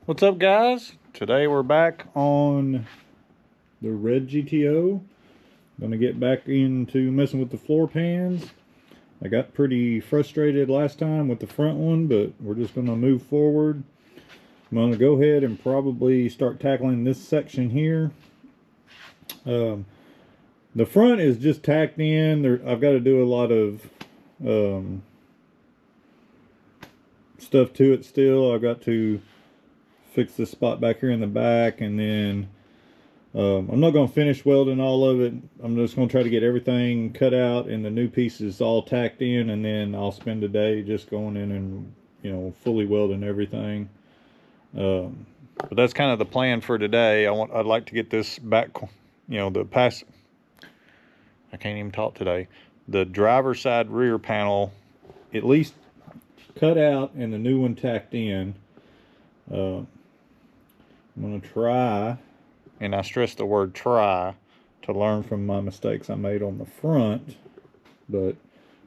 What's up, guys? Today we're back on the red GTO. Gonna get back into messing with the floor pans. I got pretty frustrated last time with the front one, but we're just gonna move forward. I'm gonna go ahead and probably start tackling this section here. The front is just tacked in. I've got to do a lot of stuff to it still. I've got to fix this spot back here in the back, and then I'm not going to finish welding all of it. I'm just going to try to get everything cut out and the new pieces all tacked in, and then I'll spend a day just going in and, you know, fully welding everything. But that's kind of the plan for today. I'd like to get this back, you know, I can't even talk today. The driver's side rear panel at least cut out and the new one tacked in. I'm going to try, and I stress the word try, to learn from my mistakes I made on the front, but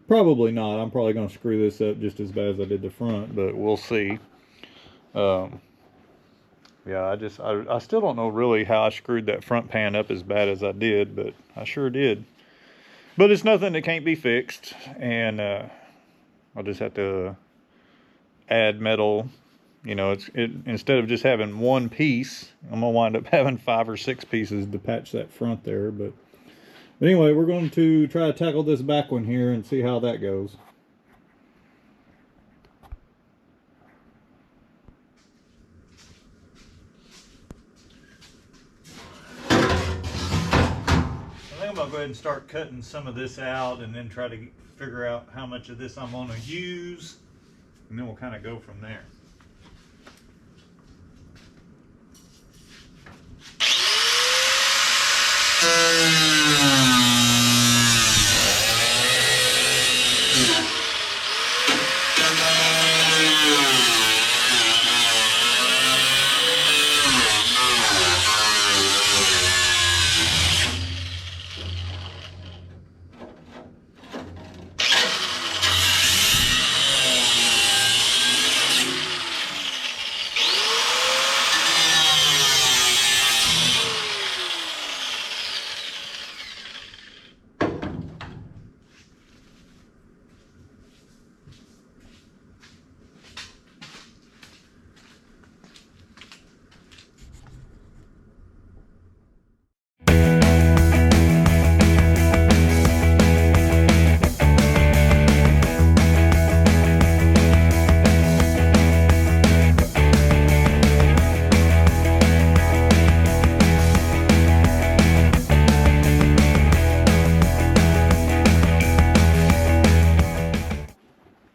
probably not. I'm probably going to screw this up just as bad as I did the front, but we'll see. Yeah, I still don't know really how I screwed that front pan up as bad as I did, but I sure did. But it's nothing that can't be fixed, and I'll just have to add metal. You know, instead of just having one piece, I'm gonna wind up having 5 or 6 pieces to patch that front there. But anyway, we're going to try to tackle this back one here and see how that goes. I'm gonna go ahead and start cutting some of this out and then try to figure out how much of this I'm gonna use, and then we'll kind of go from there.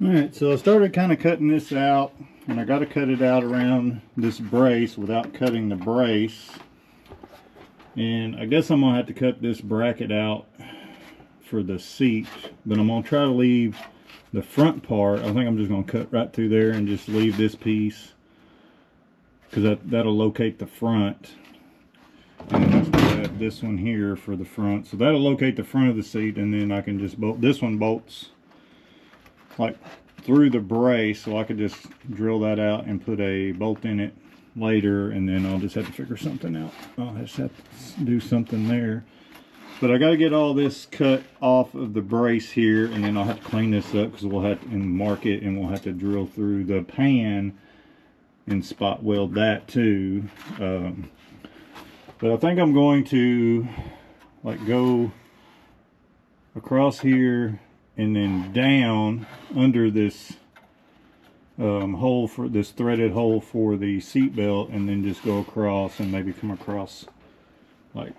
Alright, so I started kind of cutting this out, and I got to cut it out around this brace without cutting the brace. And I guess I'm going to have to cut this bracket out for the seat, but I'm going to try to leave the front part. I think I'm just going to cut right through there and just leave this piece, because that'll locate the front. And then let's add this one here for the front. So that'll locate the front of the seat, and then I can just bolt. This one bolts like through the brace, so I could just drill that out and put a bolt in it later, and then I'll just have to figure something out. I'll just have to do something there. But I got to get all this cut off of the brace here, and then I'll have to clean this up, because we'll have to mark it, and we'll have to drill through the pan and spot weld that too. But I think I'm going to like go across here and then down under this hole, for this threaded hole for the seat belt, and then just go across and maybe come across like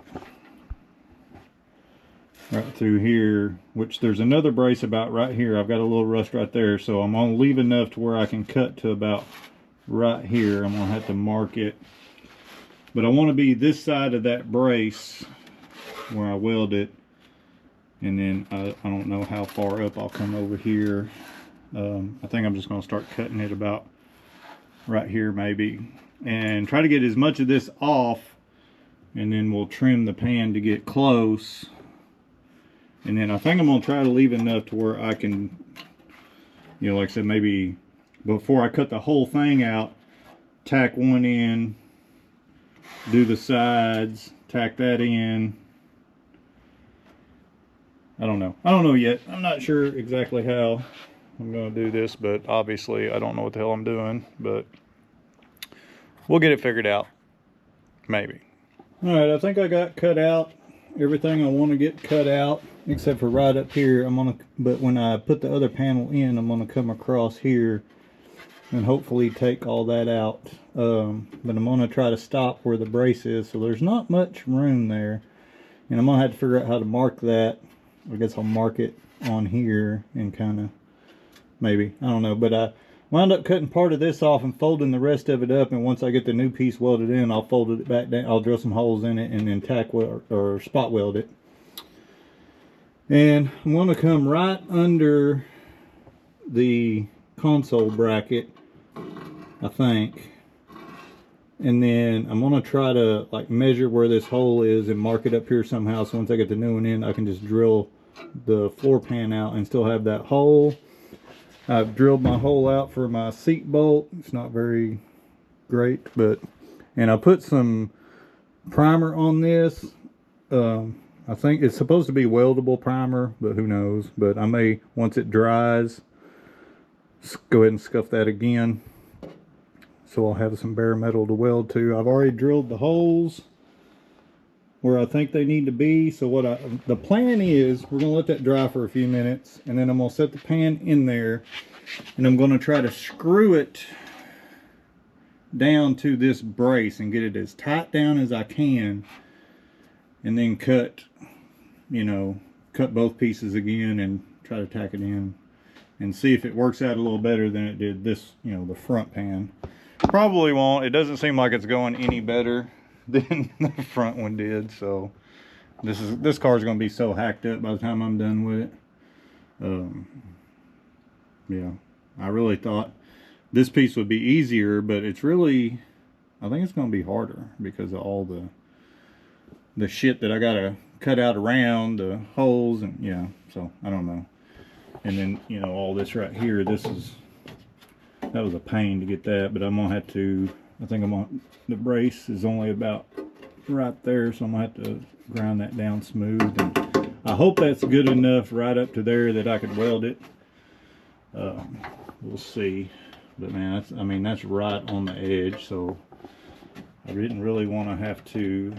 right through here, which there's another brace about right here. I've got a little rust right there, so I'm gonna leave enough to where I can cut to about right here. I'm gonna have to mark it, but I want to be this side of that brace where I weld it. And then I don't know how far up I'll come over here. I think I'm just going to start cutting it about right here maybe, and try to get as much of this off, and then we'll trim the pan to get close. And then I think I'm going to try to leave enough to where I can, you know, like I said, maybe before I cut the whole thing out, tack one in, do the sides, tack that in. I don't know yet. I'm not sure exactly how I'm going to do this, but obviously I don't know what the hell I'm doing, but we'll get it figured out. Maybe. All right, I think I got cut out everything I want to get cut out, except for right up here. But when I put the other panel in, I'm gonna come across here and hopefully take all that out. But I'm gonna try to stop where the brace is, so there's not much room there. And I'm gonna have to figure out how to mark that. I guess I'll mark it on here and kind of, maybe, I don't know. But I wound up cutting part of this off and folding the rest of it up, and once I get the new piece welded in, I'll fold it back down. I'll drill some holes in it and then tack weld or spot weld it. And I'm going to come right under the console bracket, I think, and then I'm going to try to like measure where this hole is and mark it up here somehow, so once I get the new one in, I can just drill the floor pan out and still have that hole. I've drilled my hole out for my seat bolt. It's not very great, but, and I put some primer on this. I think it's supposed to be weldable primer, but who knows. But I may, once it dries, go ahead and scuff that again, so I'll have some bare metal to weld to. I've already drilled the holes where I think they need to be. So the plan is, we're gonna let that dry for a few minutes, and then I'm gonna set the pan in there, and I'm gonna try to screw it down to this brace and get it as tight down as I can, and then cut both pieces again and try to tack it in and see if it works out a little better than it did this, the front pan. Probably won't. It doesn't seem like it's going any better than the front one did. So this car is going to be so hacked up by the time I'm done with it. Yeah, I really thought this piece would be easier, but it's really, I think it's going to be harder because of all the shit that I got to cut out around the holes, and yeah, so I don't know. And then all this right here, that was a pain to get that, but I'm gonna have to, the brace is only about right there, so I'm gonna have to grind that down smooth, and I hope that's good enough right up to there that I could weld it. We'll see. But man, that's right on the edge, so I didn't really want to have to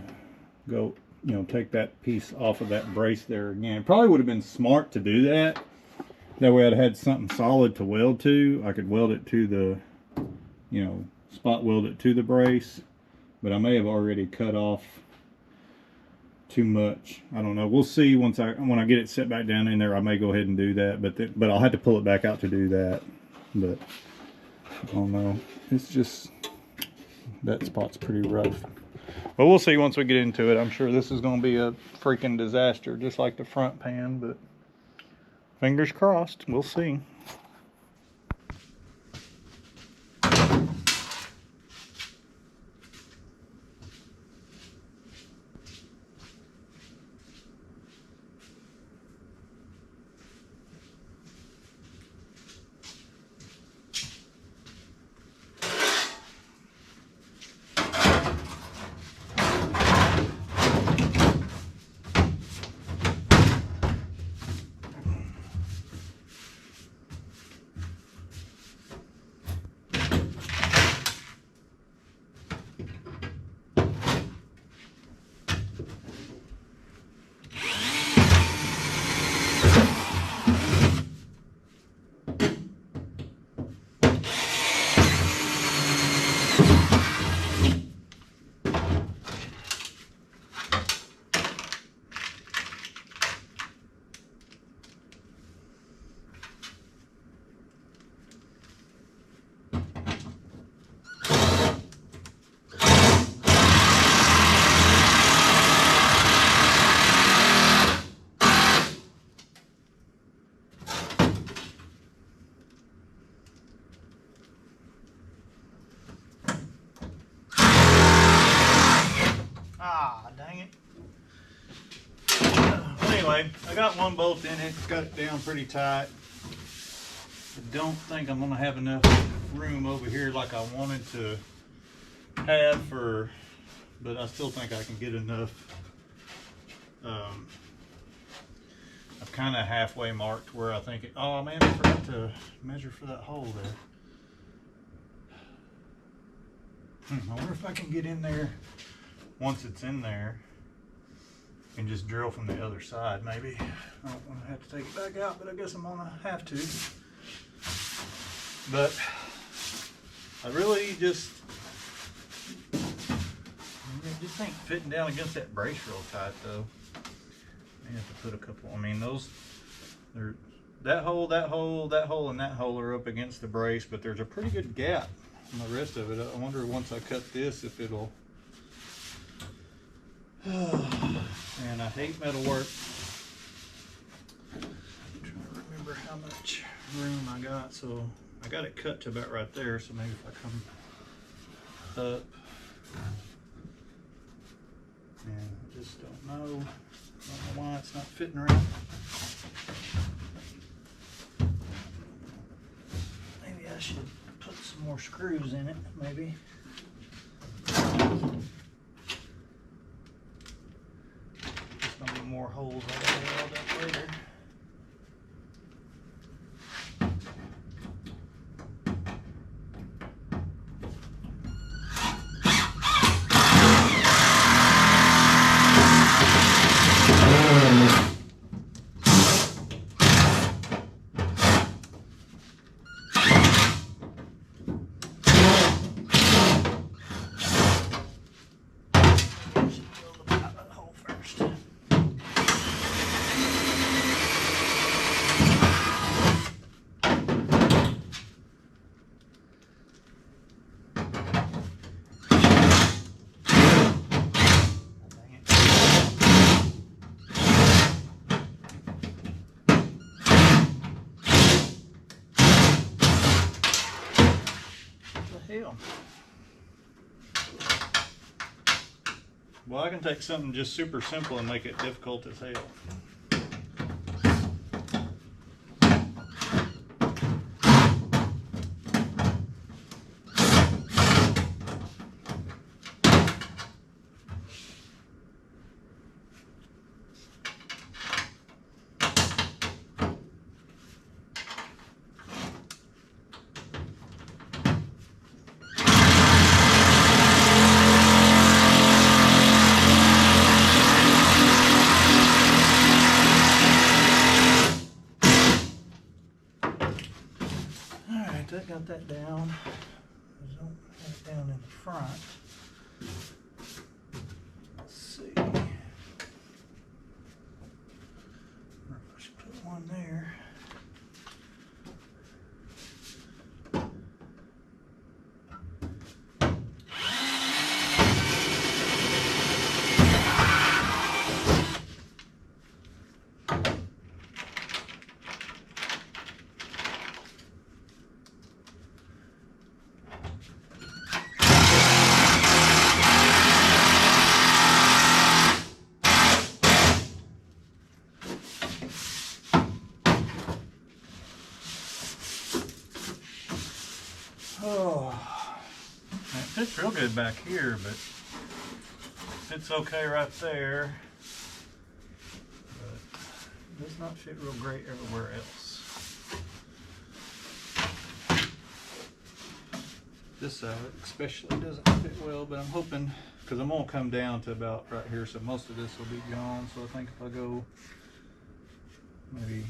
go, take that piece off of that brace there again. Probably would have been smart to do that. That way I'd had something solid to weld to. I could weld it to the, spot weld it to the brace. But I may have already cut off too much. I don't know. We'll see when I get it set back down in there. I may go ahead and do that, but I'll have to pull it back out to do that. But I don't know. It's just, that spot's pretty rough. But we'll see once we get into it. I'm sure this is going to be a freaking disaster, just like the front pan, but fingers crossed. We'll see. Anyway, I got one bolt in it, got it down pretty tight. I don't think I'm going to have enough room over here like I wanted to have for, but I still think I can get enough. I've kind of halfway marked where I think it, oh man, I forgot to measure for that hole there. I wonder if I can get in there once it's in there and just drill from the other side maybe. I don't want to have to take it back out, but I guess I'm gonna have to. But I really just think fitting down against that brace real tight though. I have to put a couple, I mean those, that hole, that hole, that hole, and that hole are up against the brace, but there's a pretty good gap on the rest of it. I wonder once I cut this if it'll, and I hate metal work. I'm trying to remember how much room I got, so I got it cut to about right there, so maybe if I come up, and I just don't know why it's not fitting right. Maybe I should put some more screws in it, maybe. There's gonna be more holes I gotta weld up later. Hell. Well, I can take something just super simple and make it difficult as hell. That got that down. I don't have it down in the front. Let's see. I wonder if I should put one there. Oh, it fits real good back here, but it's okay right there. But it does not fit real great everywhere else. This side especially doesn't fit well, but I'm hoping, because I'm gonna come down to about right here, so most of this will be gone. So I think if I go maybe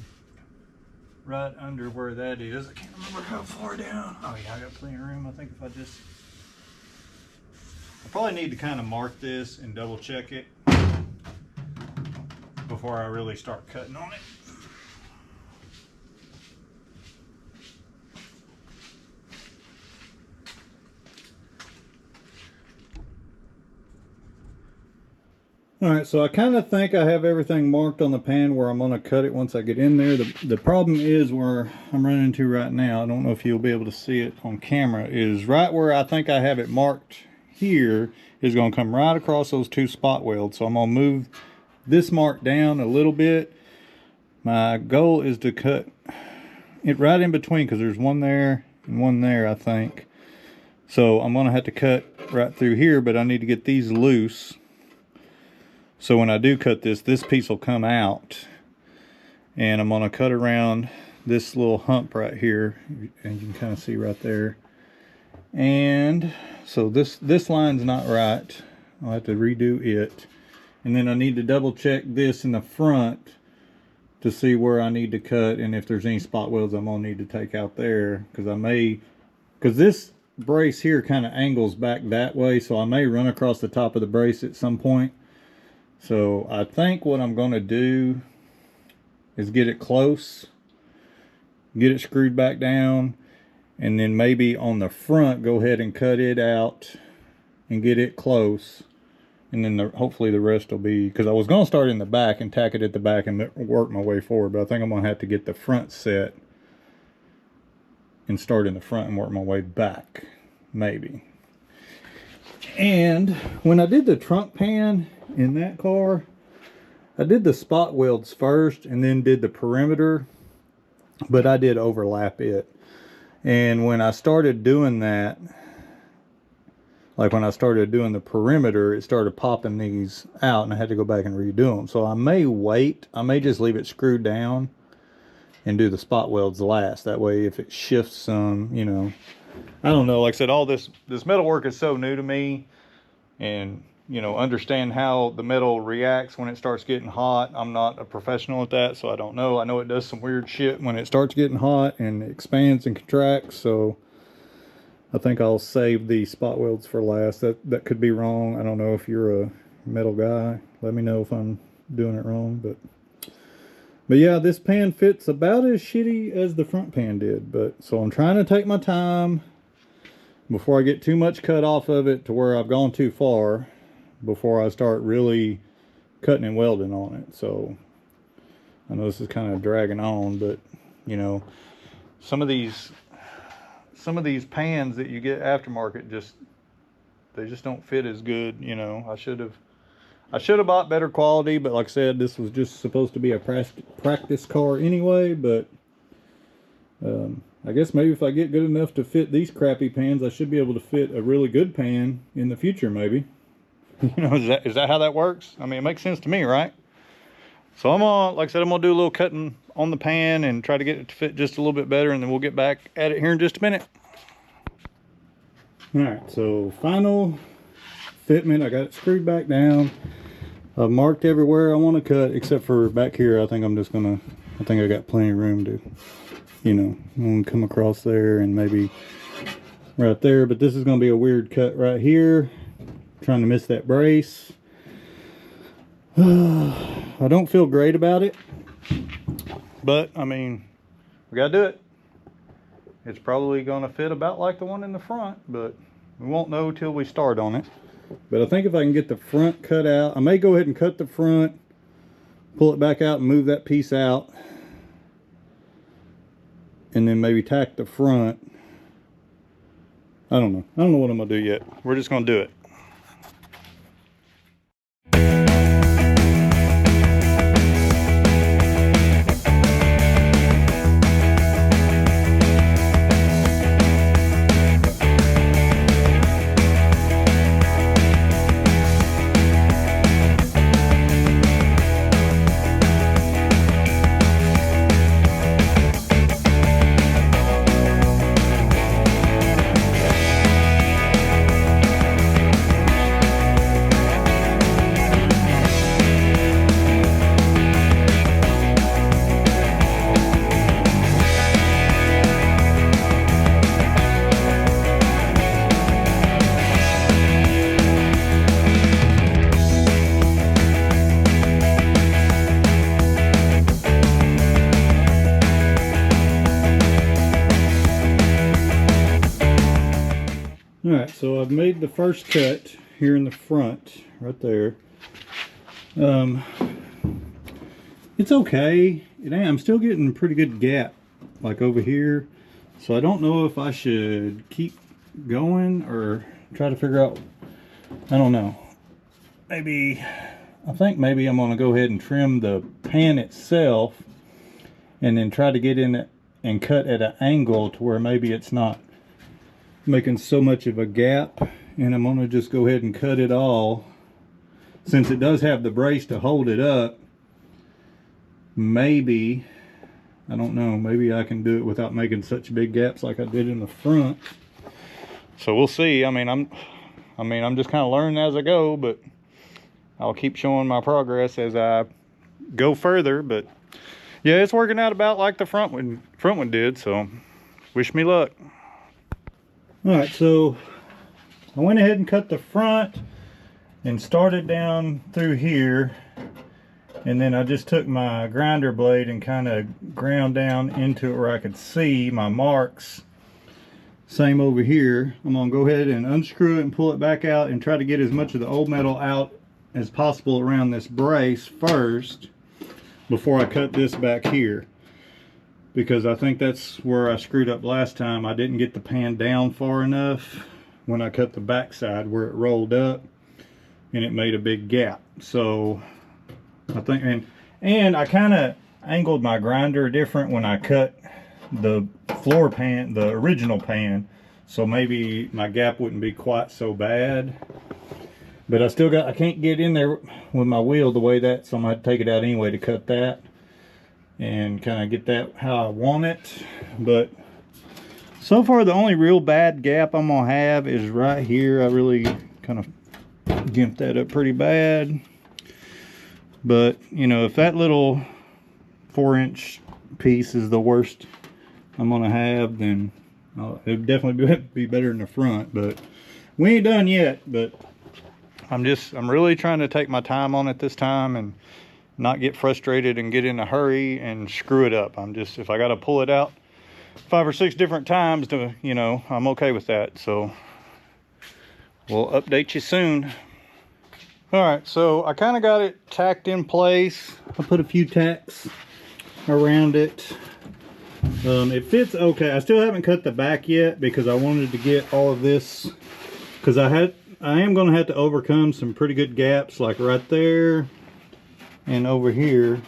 right under where that is, I can't remember how far down. Oh yeah, I got plenty of room. I think if I probably need to kind of mark this and double check it before I really start cutting on it. Alright, so I kind of think I have everything marked on the pan where I'm going to cut it once I get in there. The problem is where I'm running into right now, I don't know if you'll be able to see it on camera, is right where I think I have it marked here is going to come right across those two spot welds. So I'm going to move this mark down a little bit. My goal is to cut it right in between because there's one there and one there, I think. So I'm going to have to cut right through here, but I need to get these loose. So when I do cut this piece will come out. And I'm gonna cut around this little hump right here, and you can kind of see right there. And so this line's not right. I'll have to redo it. And then I need to double check this in the front to see where I need to cut, and if there's any spot welds I'm gonna need to take out there, because this brace here kind of angles back that way, so I may run across the top of the brace at some point. So I think what I'm gonna do is get it close, get it screwed back down, and then maybe on the front go ahead and cut it out and get it close, and then hopefully the rest will be, because I was going to start in the back and tack it at the back and work my way forward, but I think I'm going to have to get the front set and start in the front and work my way back, maybe. And when I did the trunk pan in that car, I did the spot welds first and then did the perimeter, but I did overlap it. And when I started doing that, like when I started doing the perimeter, it started popping these out and I had to go back and redo them. So I may wait, I may just leave it screwed down and do the spot welds last. That way if it shifts some, you know, I don't know. Like I said, all this metal work is so new to me, and you know, understand how the metal reacts when it starts getting hot. I'm not a professional at that, so I don't know. I know it does some weird shit when it starts getting hot and it expands and contracts, so I think I'll save the spot welds for last. That could be wrong. I don't know if you're a metal guy. Let me know if I'm doing it wrong, but yeah, this pan fits about as shitty as the front pan did, but so I'm trying to take my time before I get too much cut off of it to where I've gone too far before I start really cutting and welding on it. So I know this is kind of dragging on, but you know, some of these pans that you get aftermarket they just don't fit as good. You know, I should have bought better quality, but like I said, this was just supposed to be a practice car anyway. But I guess maybe if I get good enough to fit these crappy pans, I should be able to fit a really good pan in the future, maybe. You know, is that how that works? I mean, it makes sense to me, right? So I'm gonna, like I said, I'm gonna do a little cutting on the pan and try to get it to fit just a little bit better, and then we'll get back at it here in just a minute. All right, so final fitment. I got it screwed back down. I've marked everywhere I want to cut except for back here. I think I got plenty of room to, you know, I'm gonna come across there and maybe right there, but this is gonna be a weird cut right here. Trying to miss that brace. I don't feel great about it, but I mean, we gotta do it. It's probably gonna fit about like the one in the front, but we won't know till we start on it. But I think if I can get the front cut out, I may go ahead and cut the front, pull it back out and move that piece out, and then maybe tack the front. I don't know what I'm gonna do yet. We're just gonna do it. Alright, so I've made the first cut here in the front, right there. It's okay. I'm still getting a pretty good gap, like over here. So I don't know if I should keep going or try to figure out, I don't know. I think maybe I'm going to go ahead and trim the pan itself and then try to get in it and cut at an angle to where maybe it's not making so much of a gap and I'm gonna just go ahead and cut it all. Since it does have the brace to hold it up, maybe, I don't know, maybe I can do it without making such big gaps like I did in the front. So we'll see. I mean, I'm just kind of learning as I go, but I'll keep showing my progress as I go further. But yeah, it's working out about like the front one did, so wish me luck. All right, so I went ahead and cut the front and started down through here, and then I just took my grinder blade and kind of ground down into it where I could see my marks. Same over here. I'm gonna go ahead and unscrew it and pull it back out and try to get as much of the old metal out as possible around this brace first before I cut this back here, because I think that's where I screwed up last time. I didn't get the pan down far enough when I cut the back side where it rolled up, and it made a big gap. So I think, and I kind of angled my grinder different when I cut the floor pan, the original pan, so maybe my gap wouldn't be quite so bad. But I can't get in there with my wheel the way that, so I'm gonna have to take it out anyway to cut that and kind of get that how I want it. But so far the only real bad gap I'm gonna have is right here. I really kind of gimped that up pretty bad. But you know, if that little 4-inch piece is the worst I'm gonna have, then it'd definitely be better in the front. But we ain't done yet. But I'm really trying to take my time on it this time and not get frustrated and get in a hurry and screw it up. If I gotta pull it out 5 or 6 different times to, you know, I'm okay with that. So we'll update you soon. All right, so I kind of got it tacked in place. I put a few tacks around it. It fits okay. I still haven't cut the back yet because I wanted to get all of this, because I am going to have to overcome some pretty good gaps, like right there and over here.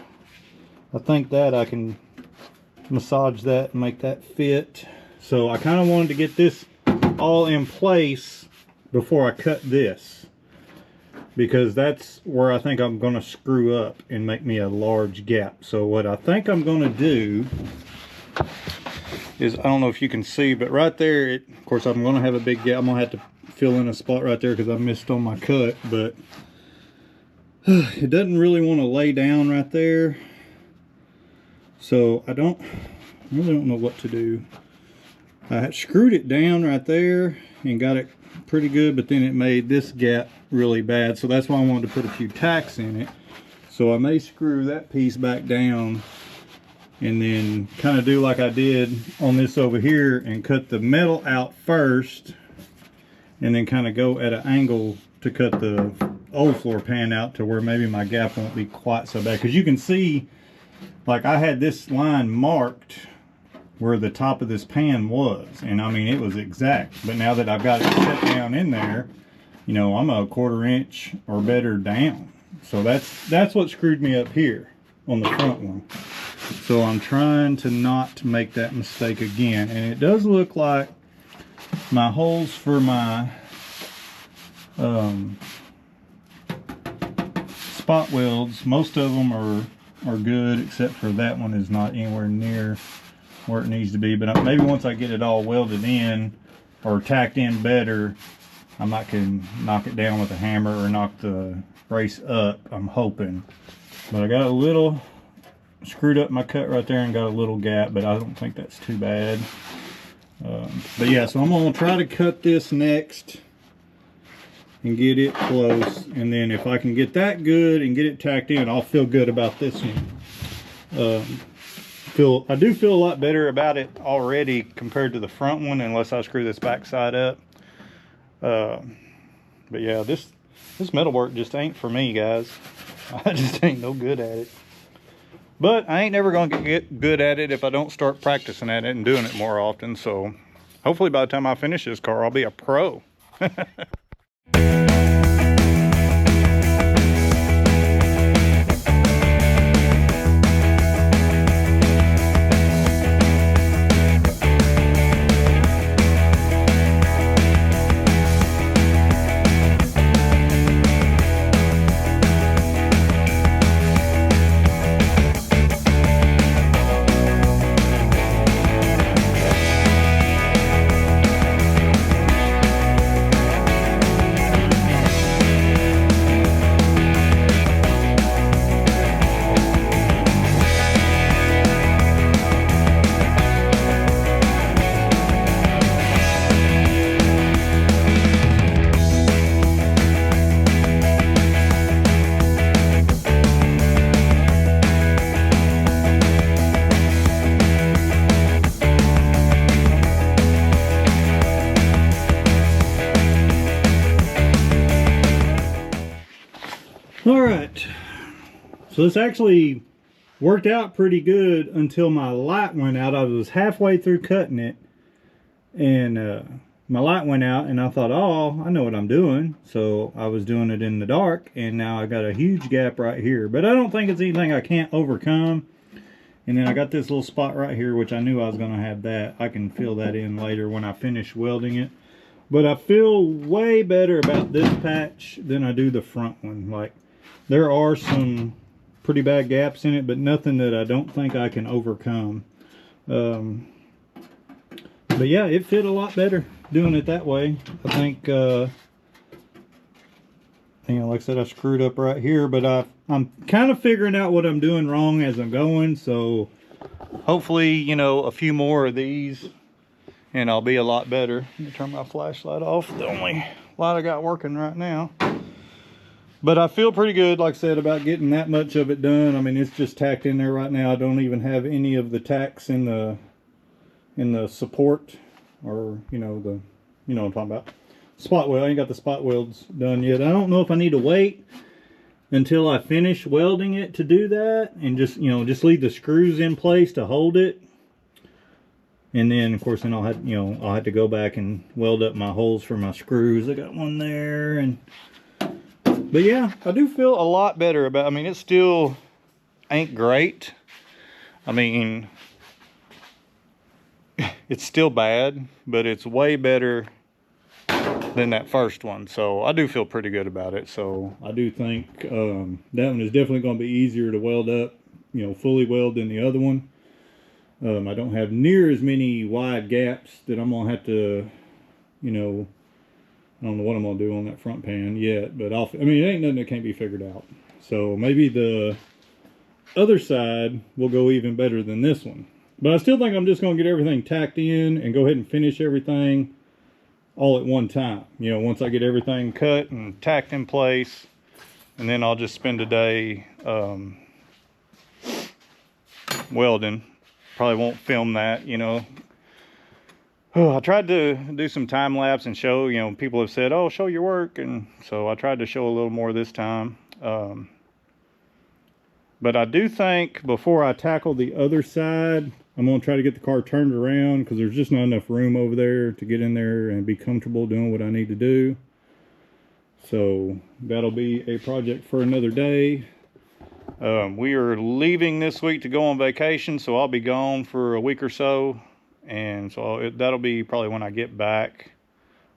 I think that I can massage that and make that fit. So I kind of wanted to get this all in place before I cut this, because that's where I think I'm going to screw up and make me a large gap. So what I think I'm going to do is, I don't know if you can see, but right there, of course I'm going to have a big gap. I'm going to have to fill in a spot right there because I missed on my cut, but it doesn't really want to lay down right there. So I really don't know what to do. I screwed it down right there and got it pretty good, but then it made this gap really bad. So that's why I wanted to put a few tacks in it. So I may screw that piece back down and then kind of do like I did on this over here and cut the metal out first, and then kind of go at an angle to cut the old floor pan out to where maybe my gap won't be quite so bad. Because you can see, like, I had this line marked where the top of this pan was, and I mean it was exact. But now that I've got it set down in there, you know, I'm a 1/4 inch or better down. So that's what screwed me up here on the front one. So I'm trying to not make that mistake again. And it does look like my holes for my spot welds, most of them are good, except for that one is not anywhere near where it needs to be. But maybe once I get it all welded in or tacked in better, I might can knock it down with a hammer or knock the brace up, I'm hoping. But I got a little screwed up my cut right there and got a little gap, but I don't think that's too bad. But yeah, so I'm gonna try to cut this next and get it close, and then if I can get that good and get it tacked in, I'll feel good about this one. I do feel a lot better about it already compared to the front one, unless I screw this back side up. But yeah, this metal work just ain't for me, guys. I just ain't no good at it. But I ain't never gonna get good at it if I don't start practicing at it and doing it more often. So hopefully by the time I finish this car, I'll be a pro. All right, so this actually worked out pretty good until my light went out. I was halfway through cutting it, and my light went out, and I thought, oh, I know what I'm doing. So I was doing it in the dark, and now I got a huge gap right here. But I don't think it's anything I can't overcome. And then I got this little spot right here, which I knew I was going to have that. I can fill that in later when I finish welding it. But I feel way better about this patch than I do the front one. Like, there are some pretty bad gaps in it, but nothing that I don't think I can overcome. But yeah, it fit a lot better doing it that way. I think, you know, like I said, I screwed up right here, but I'm kind of figuring out what I'm doing wrong as I'm going. So hopefully, you know, a few more of these and I'll be a lot better. Let me turn my flashlight off. The only light I got working right now. But I feel pretty good, like I said, about getting that much of it done. I mean, it's just tacked in there right now. I don't even have any of the tacks in the support, or you know what I'm talking about. Spot weld. I ain't got the spot welds done yet. I don't know if I need to wait until I finish welding it to do that, and just leave the screws in place to hold it. And then, of course, then I'll have to go back and weld up my holes for my screws. I got one there, but yeah, I do feel a lot better about. I mean, it still ain't great. I mean, it's still bad, but it's way better than that first one. So I do feel pretty good about it. So I do think that one is definitely going to be easier to weld up, fully weld than the other one. I don't have near as many wide gaps that I'm going to have to, I don't know what I'm going to do on that front pan yet, but I mean, it ain't nothing that can't be figured out. So maybe the other side will go even better than this one. But I still think I'm just going to get everything tacked in and go ahead and finish everything all at one time. Once I get everything cut and tacked in place, and then I'll just spend a day welding. Probably won't film that, I tried to do some time lapse and show, people have said, oh, show your work. And so I tried to show a little more this time. But I do think before I tackle the other side, I'm going to try to get the car turned around, because there's just not enough room over there to get in there and be comfortable doing what I need to do. So that'll be a project for another day. We are leaving this week to go on vacation, so I'll be gone for a week or so. And so that'll be probably when I get back.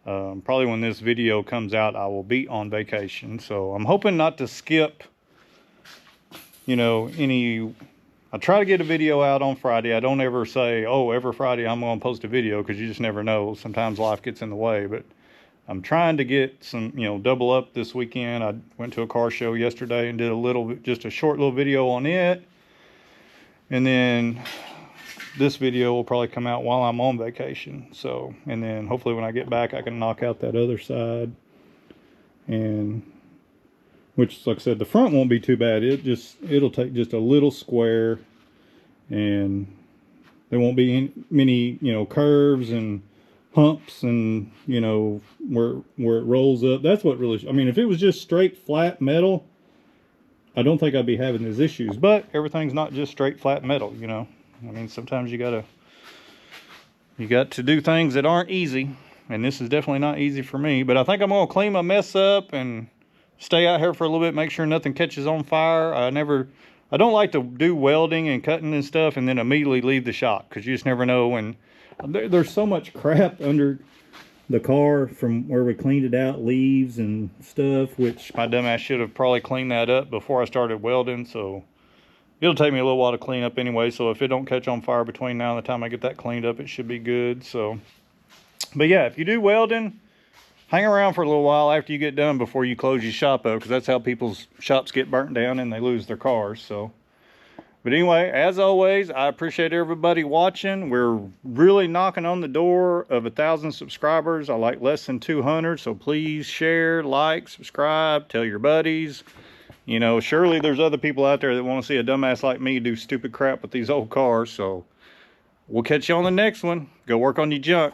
Probably when this video comes out, I will be on vacation. So I'm hoping not to skip, any. I try to get a video out on Friday. I don't ever say, oh, every Friday I'm going to post a video, because you just never know. Sometimes life gets in the way. But I'm trying to get some, double up this weekend. I went to a car show yesterday and did just a short little video on it. And then this video will probably come out while I'm on vacation. So, and then hopefully when I get back, I can knock out that other side. And which, like I said, the front won't be too bad. It'll take just a little square, and there won't be many, curves and humps, and where it rolls up. That's what really, I mean, if it was just straight flat metal, I don't think I'd be having these issues. But everything's not just straight flat metal, I mean, sometimes you got to do things that aren't easy, and this is definitely not easy for me. But I think I'm going to clean my mess up and stay out here for a little bit, make sure nothing catches on fire. I don't like to do welding and cutting and stuff and then immediately leave the shop, because you just never know when. There's so much crap under the car from where we cleaned it out, leaves and stuff, which my dumbass should have probably cleaned that up before I started welding. So it'll take me a little while to clean up anyway. So if it don't catch on fire between now and the time I get that cleaned up, it should be good. So, but yeah, if you do welding, hang around for a little while after you get done before you close your shop up, because that's how people's shops get burnt down and they lose their cars. So, but anyway, as always, I appreciate everybody watching. We're really knocking on the door of 1,000 subscribers. I like less than 200, so please share, like, subscribe, tell your buddies. Surely there's other people out there that want to see a dumbass like me do stupid crap with these old cars. So we'll catch you on the next one. Go work on your junk.